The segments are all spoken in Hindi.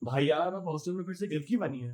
भाई यार अब हॉस्टल में फिर से गिर की बनी है।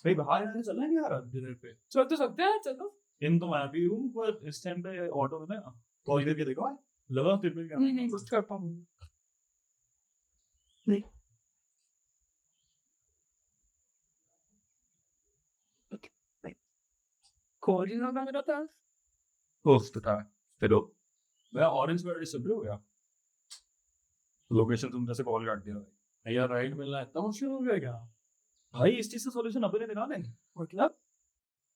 भाई बाहर यार चलना नहीं यार डिनर पे। चल तो सकते हैं, चलो। इन तो मैं भी हूँ पर इस टाइम पे ऑटो में ना कॉल करके देखो लगा फिर भी क्या नहीं नहीं कुछ कर पाऊंगा। नहीं कॉल ही ना मेरा था। दोस्त था चलो मैं ऑरेंज वाले सुन रहे हो क्या लोकेशन तुमने से कॉल काट दिया भाई यार राइड मिलना इतना मुश्किल हो गया क्या भाई इस चीज का सॉल्यूशन अपने निकालेंगे मतलब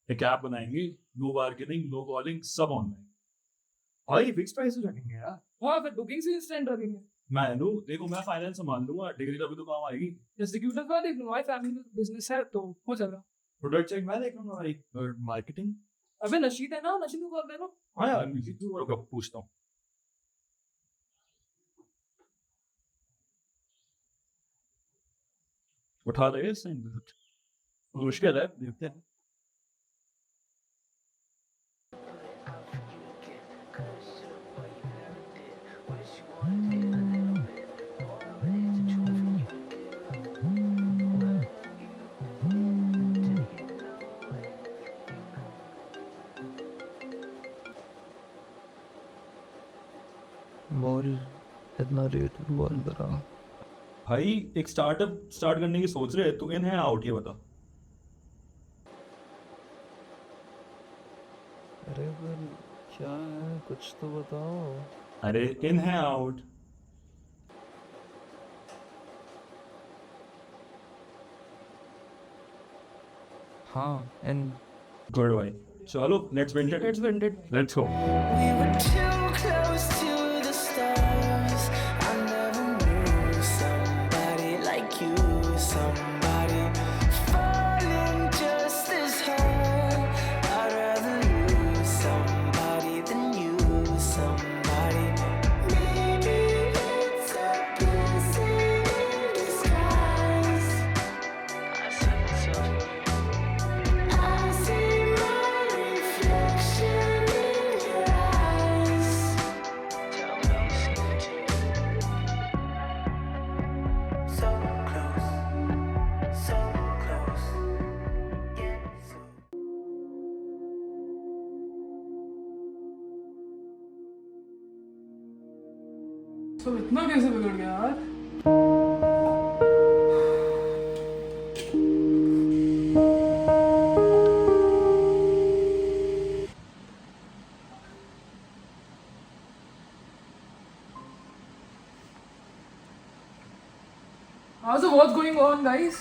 एक ऐप बनाएंगे नो बार्गेनिंग नो कॉलिंग सब ऑनलाइन भाई फिक्स प्राइस रखेंगे यार हाँ फिर बुकिंग से इंस्टेंट रखेंगे। मैं लूँ देखो मैं फाइनेंस संभाल लूंगा डिग्री तभी तो काम आएगी एग्जीक्यूटिव का देख लो, हमारी फैमिली बिजनेस है तो हो जाएगा। प्रोडक्ट चेक मैं देख लूंगा भाई और मार्केटिंग अबे नशीद है ना, नशीद को कॉल करो। हाँ यार रुको पूछता हूँ उठा रहे हैं मुश्किल है देखते हैं बोल इतना रेट बोल रहा। भाई एक स्टार्टअप स्टार्ट करने की सोच रहे हैं तू इन है आउट ये बता अरे पर क्या है कुछ तो बताओ। अरे इन है आउट हाँ एंड गुड भाई चलो let's build it let's build it. Let's go We were too close to the stars. I never knew somebody like you, somebody falling just as hard. I'd rather lose somebody than you, somebody. Maybe it's a blessing in disguise. I said so. I see my reflection in your eyes. Tell me, is it so close, yeah, so. तो इतना कैसे बिगड़ गया यार? So what's going on, guys?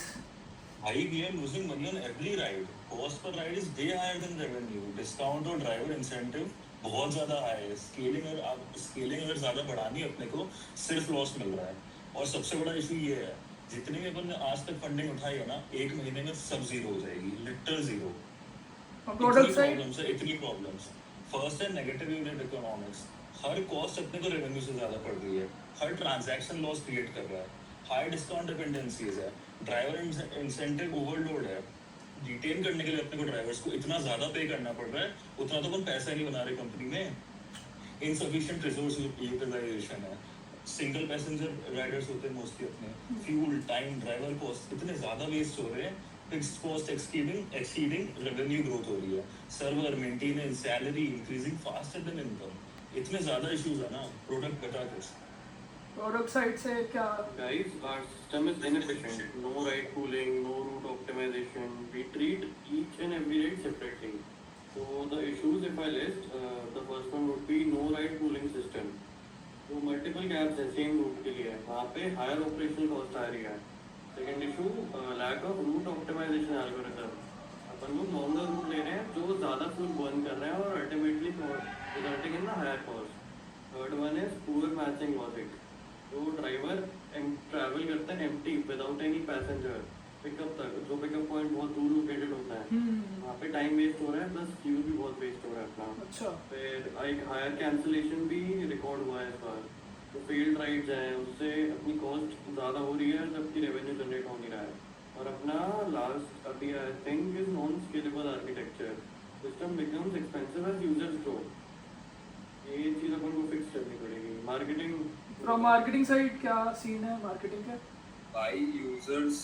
We are losing money on every ride. Cost per ride is way higher than revenue. Discount और driver incentive बहुत ज़्यादा high है. Scaling अगर ज़्यादा बढ़ानी है अपने को सिर्फ लॉस मिल रहा है. और सबसे बड़ा इशू ये है जितनी भी अपन ने आज तक फंडिंग उठाई है ना एक महीने में सब जीरो हो जाएगी लिटरल जीरो प्रोडक्ट साइड इतनी प्रॉब्लम्स फर्स्ट है नेगेटिव यूनिट इकोनॉमिक्स हर कॉस्ट अपने को रेवेन्यू से ज़्यादा पड़ रही है हर ट्रांजैक्शन लॉस क्रिएट कर रहा है हाई डिस्काउंट डिपेंडेंसीज है ड्राइवर इंसेंटिव ओवरलोड है डिटेन करने के लिए अपने को ड्राइवर्स को इतना ज़्यादा पे करना पड़ रहा है उतना तो अपन पैसा ही नहीं बना रहे कंपनी में इनसफिशिएंट रिसोर्स यूटिलाइजेशन है सिंगल पैसेंजर राइडर्स होते हैं मोस्टली अपने फ्यूल टाइम ड्राइवर कॉस्ट इतने ज़्यादा वेस्ट हो रहे हैं fixed cost exceeding revenue growth हो रही है server maintenance salary increasing faster than income इतने ज़्यादा इश्यूज है ना प्रोडक्ट बता कुछ प्रोडक्ट साइड से क्या? Guys, our system is inefficient. No ride pooling, no route optimization. We treat each and every ride separately. So the issues, if I list, the first one would be no ride pooling system. तो multiple cabs है same route के लिए वहाँ पे higher operational cost आ रही है. Second issue, lack of route optimization algorithm. अपन लोग normal route ले रहे हैं जो ज़्यादा fuel burn कर रहे हैं और ultimately resulting in the higher cost. Third one is poor matching logic. तो ड्राइवर ट्रैवल करता है empty without any passenger pickup तक जो पिकअप पॉइंट बहुत दूर लोकेटेड होता है वहाँ पे टाइम वेस्ट हो रहा है प्लस फ्यूल भी बहुत वेस्ट हो रहा है अपना अच्छा फिर एक हायर कैंसिलेशन भी रिकॉर्ड हुआ है इस बार तो फेल्ड राइड्स हैं उससे अपनी कॉस्ट ज़्यादा हो रही है जबकि रेवेन्यू जनरेट हो नहीं रहा है और अपना लास्ट अभी I think is non scalable architecture system becomes expensive as users grow ये चीज़ अपन को फिक्स करनी पड़ेगी मार्केटिंग फ्रॉम मार्केटिंग साइड क्या सीन है मार्केटिंग का? भाई यूजर्स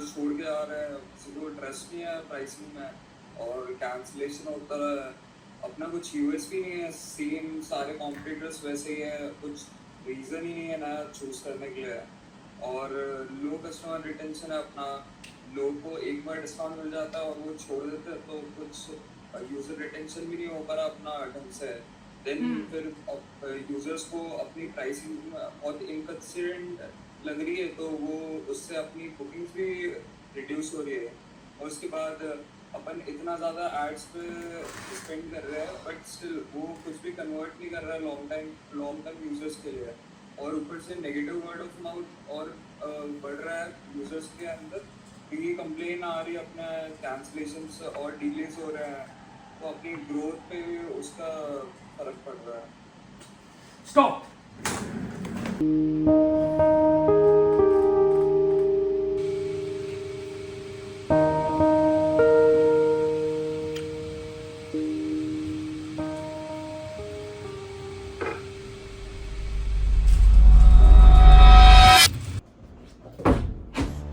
छोड़ के आ रहे हैं, किसी को ट्रस्ट नहीं है प्राइसिंग में और कैंसिलेशन होता रहा है। अपना कुछ यूएसपी नहीं है, सेम सारे कॉम्पिटिटर्स वैसे ही है, कुछ रीज़न ही नहीं है नया चूज़ करने के लिए। और लो कस्टमर रिटेंशन है अपना, लोगों को एक बार डिस्काउंट मिल जाता है और वो छोड़ देते हैं, तो कुछ यूज़र रिटेंशन भी नहीं हो पा रहा अपना ढंग से। देन फिर यूज़र्स को अपनी प्राइसिंग बहुत इनकंसिस्टेंट लग रही है, तो वो उससे अपनी बुकिंग्स भी रिड्यूस हो रही है। और उसके बाद अपन इतना ज़्यादा एड्स पे स्पेंड कर रहे हैं, बट स्टिल वो कुछ भी कन्वर्ट नहीं कर रहा है लॉन्ग टर्म यूजर्स के लिए। और ऊपर से नेगेटिव वर्ड ऑफ माउथ और बढ़ रहा है यूजर्स के अंदर, क्योंकि कंप्लेन आ रही है, अपना कैंसलेशंस और डिलेज हो रहे हैं, तो अपनी ग्रोथ पे भी उसका फर्क पड़ रहा है। स्टॉप।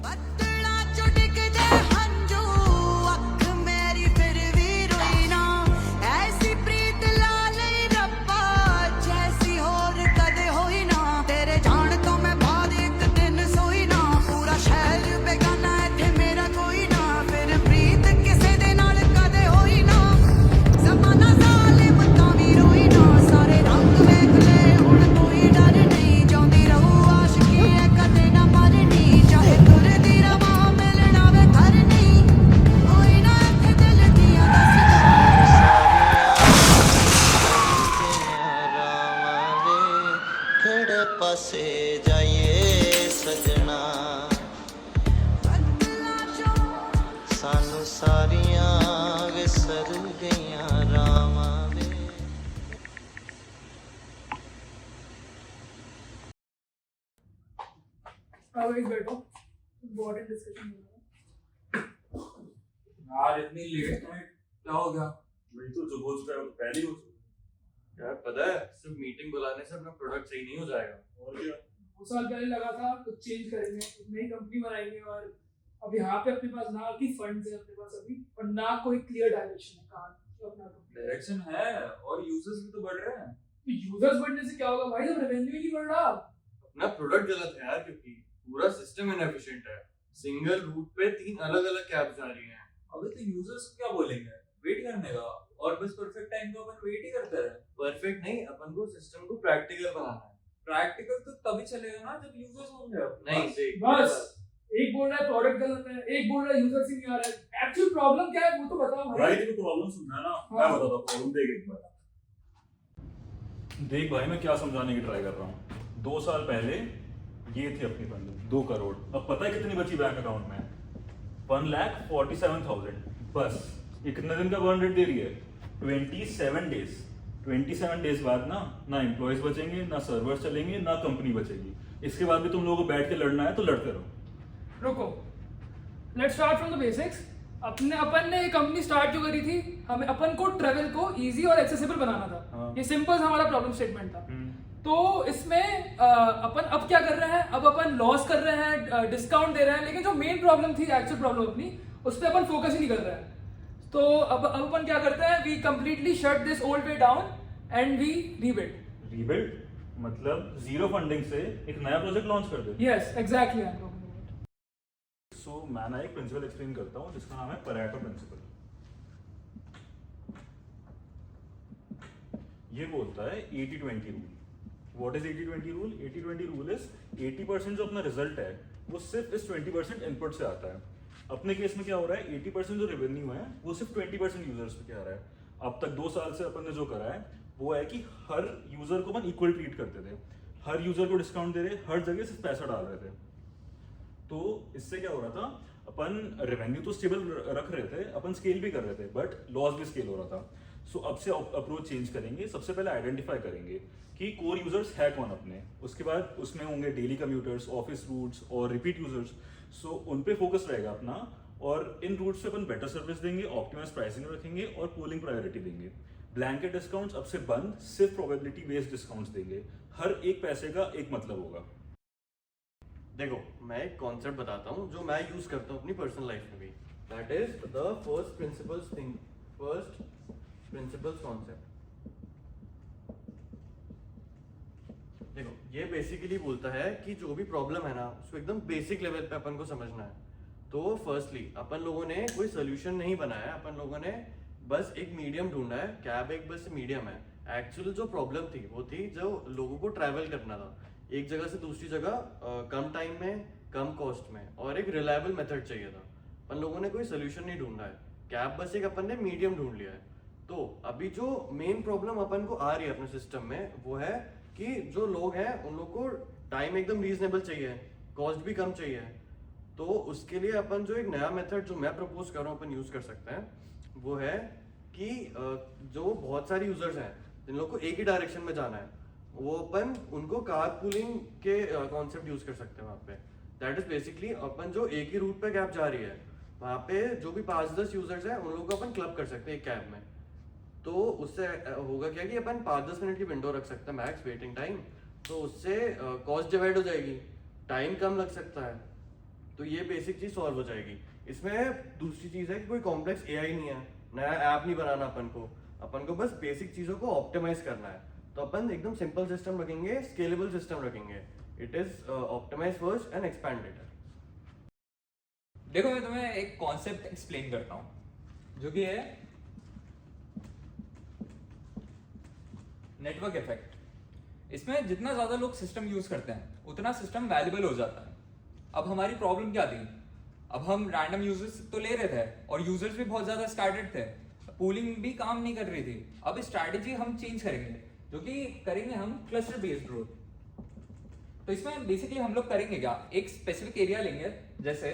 ਬੱਦਲਾਂ ਚੋਂ ਡਿੱਗਦੇ ਹੰਝੂ, ਅੱਖ ਮੇਰੀ ਫਿਰ ਵੀ ਰੋਈ ਨਾ। ਐਸੀ ਪ੍ਰੀਤ ਲਾ ਲਈ ਰੱਬਾ, ਜੈਸੀ ਹੋਰ ਕਦੇ ਹੋਈ ਨਾ। ਤੇਰੇ ਜਾਣ ਤੋਂ ਮੈਂ ਬਾਅਦ ਇੱਕ ਦਿਨ ਸੋਈ ਨਾ, ਪੂਰਾ ਸ਼ਹਿਰ ਬੇਗਾਨਾ ਇੱਥੇ ਮੇਰਾ ਕੋਈ ਨਾ। ਫਿਰ ਪ੍ਰੀਤ ਕਿਸੇ ਦੇ ਨਾਲ ਕਦੇ ਹੋਈ ਨਾ, ਜ਼ਮਾਨਾ ਜ਼ਾਲਿਮ ਤਾਂ ਵੀ ਰੋਈ ਨਾ। ਸਾਰੇ ਰੰਗ ਵੇਖ ਲਏ ਹੁਣ ਕੋਈ ਡਰ ਨਹੀਂ, ਜਿਉਂਦੀ ਰਹੂ ਆਸ਼ਕੀ ਹੈ ਕਦੇ ਨਾ ਮਰਨੀ। ਚਾਹੇ ਤੁਰਦੀ ਰਵਾਂ ਮਿਲਣਾ ਵੇ ਘਰ ਨਹੀਂ, ਕੋਈ ਨਾ ਇੱਥੇ ਦਿਲ ਦੀਆਂ ਕਿਹੜੇ ਪਾਸੇ ਜਾਈਏ ਸਜਣਾ, ਬੱਦਲਾਂ ਚੋਂ ਸਾਨੂੰ ਸਾਰੀਆਂ ਵਿਸਰ ਗਈਆਂ ਰਾਵਾਂ ਵੇ। अब एक बैठो, इम्पोर्टेंट डिस्कशन हो रहा है। यार इतनी लेट में क्या हो गया? वही तो जो हो चुका है वो तो पहले ही हो चुका यार पता है, सिर्फ मीटिंग बुलाने से अपना प्रोडक्ट सही नहीं हो जाएगा। है। और क्या? 2 साल पहले लगा था कुछ चेंज करेंगे, एक नई कंपनी बनाएंगे, और अब यहाँ पे अपने पास ना की फंड्स है अपने पास अभी, और ना कोई क्लियर डायरेक्शन है कहाँ अपना डायरेक्शन है और यूजर्स भी तो बढ़ रहे हैं। यूजर्स बढ़ने से क्या होगा भाई, जब रेवेन्यू ही नहीं बढ़ रहा। अपना प्रोडक्ट गलत है यार, क्योंकि पूरा सिस्टम इनएफिशिएंट है। सिंगल रूट पे 3 अलग अलग कैब्स आ रही हैं। अबे तो यूजर्स क्या बोलेंगे? वेट करने का, और बस परफेक्ट टाइम को अपन वेट ही करते रहे। परफेक्ट नहीं, अपन को सिस्टम को प्रैक्टिकल बनाना है। प्रैक्टिकल तो तभी चलेगा ना जब यूजर्स होंगे। नहीं देख, बस एक बोल रहा है प्रोडक्ट गलत है, एक बोल रहा है यूजर से नहीं आ रहा है। एक्चुअल प्रॉब्लम क्या है वो तो बताओ भाई। भाई तेरे को प्रॉब्लम सुनना है ना, मैं बताता हूँ प्रॉब्लम। देख एक बार, देख भाई मैं क्या समझाने की ट्राई कर रहा हूँ। 2 साल पहले ये थी अपनी फंड 2 करोड़, अब पता है कितनी बची बैंक अकाउंट में? 1,47,000 बस। ये कितने दिन का बर्न रेट दे रही है? 27 डेज। 27 डेज बाद ना एम्प्लॉयज बचेंगे, ना सर्वर चलेंगे, ना कंपनी बचेगी। इसके बाद भी तुम लोगों को बैठ के लड़ना है तो लड़ते रहो। रुको, let's start from the basics. अपन ने ये कंपनी स्टार्ट जो करी थी, हमें अपन को ट्रेवल को इजी और एक्सेसिबल बनाना था। हाँ। ये सिंपल हमारा प्रॉब्लम स्टेटमेंट था। तो इसमें अपन अब क्या कर रहे हैं, अब अपन लॉस कर रहे हैं, डिस्काउंट दे रहे हैं, लेकिन जो मेन प्रॉब्लम थी, एक्चुअल प्रॉब्लम अपनी, उस पर अपन फोकस ही नहीं कर रहे हैं। तो अब अपन क्या करते हैं, we completely shut this old way down and we rebuild. Rebuild मतलब जीरो फंडिंग से एक नया प्रोजेक्ट लॉन्च कर दे। Yes exactly. सो मैं ना एक प्रिंसिपल एक्सप्लेन करता हूँ जिसका नाम है परेटो प्रिंसिपल। ये बोलता है 80-20 rule. What is 80-20 rule? 80-20 rule is 80% जो अपना रिजल्ट है वो सिर्फ इस 20% इनपुट से आता है। अपने केस में क्या हो रहा है, 80% जो रेवेन्यू है वो सिर्फ 20% यूजर्स पे क्या आ रहा है। अब तक 2 साल से अपन ने जो करा है वो है कि हर यूजर को अपन इक्वल ट्रीट करते थे, हर यूजर को डिस्काउंट दे रहे, हर जगह सिर्फ पैसा डाल रहे थे। तो इससे क्या हो रहा था, अपन रेवेन्यू तो स्टेबल रख रहे थे, अपन स्केल भी कर रहे थे, बट लॉस भी स्केल हो रहा था। सो अब से अप्रोच चेंज करेंगे। सबसे पहले आइडेंटिफाई करेंगे कि कोर यूजर्स है कौन अपने, उसके बाद उसमें होंगे डेली कम्यूटर्स, ऑफिस रूट्स और रिपीट यूजर्स। सो उन पे फोकस रहेगा अपना, और इन रूट्स पे अपन बेटर सर्विस देंगे, ऑप्टिमाइज प्राइसिंग रखेंगे और पूलिंग प्रायोरिटी देंगे। ब्लैंकेट डिस्काउंट्स अब से बंद, सिर्फ प्रोबेबिलिटी बेस्ड डिस्काउंट्स देंगे। हर एक पैसे का एक मतलब होगा। देखो मैं एक कॉन्सेप्ट बताता हूँ जो मैं यूज करता हूँ अपनी पर्सनल लाइफ में भी. That is the first principles concept. देखो ये बेसिकली बोलता है कि जो भी प्रॉब्लम है ना उसको एकदम बेसिक लेवल पे अपन को समझना है. तो फर्स्टली अपन लोगों ने कोई सोल्यूशन नहीं बनाया है, अपन लोगों ने बस एक मीडियम ढूंढा है. कैब एक बस मीडियम है. एक्चुअल जो प्रॉब्लम थी वो थी जो लोगों को ट्रैवल करना था एक जगह से दूसरी जगह कम टाइम में, कम कॉस्ट में, और एक रिलायबल मेथड चाहिए था. अपन लोगों ने कोई सोल्यूशन नहीं ढूंढा है. कैब बस एक अपन ने मीडियम ढूंढ लिया है. तो अभी जो मेन प्रॉब्लम अपन को आ रही है अपने सिस्टम में वो है कि जो लोग हैं उन लोग को टाइम एकदम रीजनेबल चाहिए, कॉस्ट भी कम चाहिए. तो उसके लिए अपन जो एक नया मेथड जो मैं प्रपोज कर रहा हूँ अपन यूज कर सकते हैं वो है कि जो बहुत सारे यूजर्स हैं जिन लोग को एक ही डायरेक्शन में जाना है वो अपन उनको कारपूलिंग के कॉन्सेप्ट यूज कर सकते हैं वहाँ पे. दैट इज बेसिकली अपन जो एक ही रूट पे कैब जा रही है वहाँ पे जो भी 5-10 यूजर्स हैं उन लोगों को अपन क्लब कर सकते हैं एक कैब में. तो उससे होगा क्या कि अपन 5-10 मिनट की विंडो रख सकते हैं मैक्स वेटिंग टाइम. तो उससे कॉस्ट डिवाइड हो जाएगी, टाइम कम लग सकता है. तो ये बेसिक चीज सॉल्व हो जाएगी. इसमें दूसरी चीज है कि कोई कॉम्प्लेक्स एआई नहीं है, नया ऐप नहीं बनाना अपन को बस बेसिक चीजों को ऑप्टिमाइज करना है. तो अपन एकदम सिंपल सिस्टम रखेंगे, स्केलेबल सिस्टम रखेंगे. It is optimize first and expand later. देखो मैं तुम्हें एक कॉन्सेप्ट एक्सप्लेन करता हूँ जो कि है नेटवर्क इफेक्ट. इसमें जितना ज्यादा लोग सिस्टम यूज करते हैं उतना सिस्टम वैल्यूबल हो जाता है. अब हमारी प्रॉब्लम क्या थी, अब हम रैंडम यूजर्स तो ले रहे थे और यूजर्स भी बहुत ज्यादा स्कैटर्ड थे, पूलिंग भी काम नहीं कर रही थी. अब स्ट्रैटेजी हम चेंज करेंगे जो कि करेंगे हम क्लस्टर बेस्ड ग्रोथ. तो इसमें बेसिकली हम लोग करेंगे क्या, एक स्पेसिफिक एरिया लेंगे, जैसे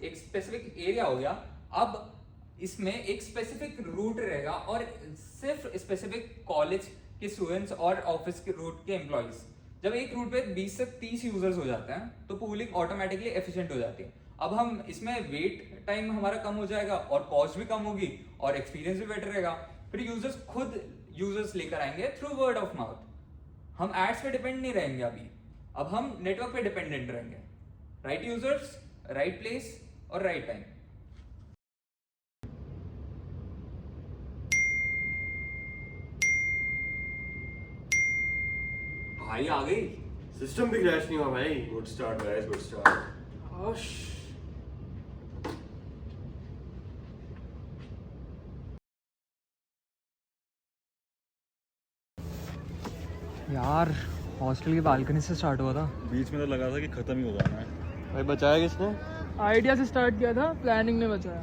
एक स्पेसिफिक एरिया हो गया. अब इसमें एक स्पेसिफिक रूट रहेगा और सिर्फ स्पेसिफिक कॉलेज के स्टूडेंट्स और ऑफिस के रूट के एम्प्लॉइज. जब एक रूट पे 20 से 30 यूजर्स हो जाते हैं तो पूलिंग ऑटोमेटिकली एफिशिएंट हो जाती है. अब हम इसमें वेट टाइम हमारा कम हो जाएगा और कॉस्ट भी कम होगी और एक्सपीरियंस भी बेटर रहेगा. फिर यूजर्स खुद यूजर्स लेकर आएंगे थ्रू वर्ड ऑफ माउथ. हम एड्स पे डिपेंड नहीं रहेंगे अभी, अब हम नेटवर्क पे डिपेंडेंट रहेंगे. राइट यूजर्स, राइट प्लेस और राइट टाइम. भाई आ गई, सिस्टम भी क्रैश नहीं हुआ भाई. Good start guys, good start. यार हॉस्टल की बालकनी से स्टार्ट हुआ था. बीच में तो लगा था कि खत्म ही हो जाना है. भाई बचाया किसने? आइडिया से स्टार्ट किया था, प्लानिंग ने बचाया.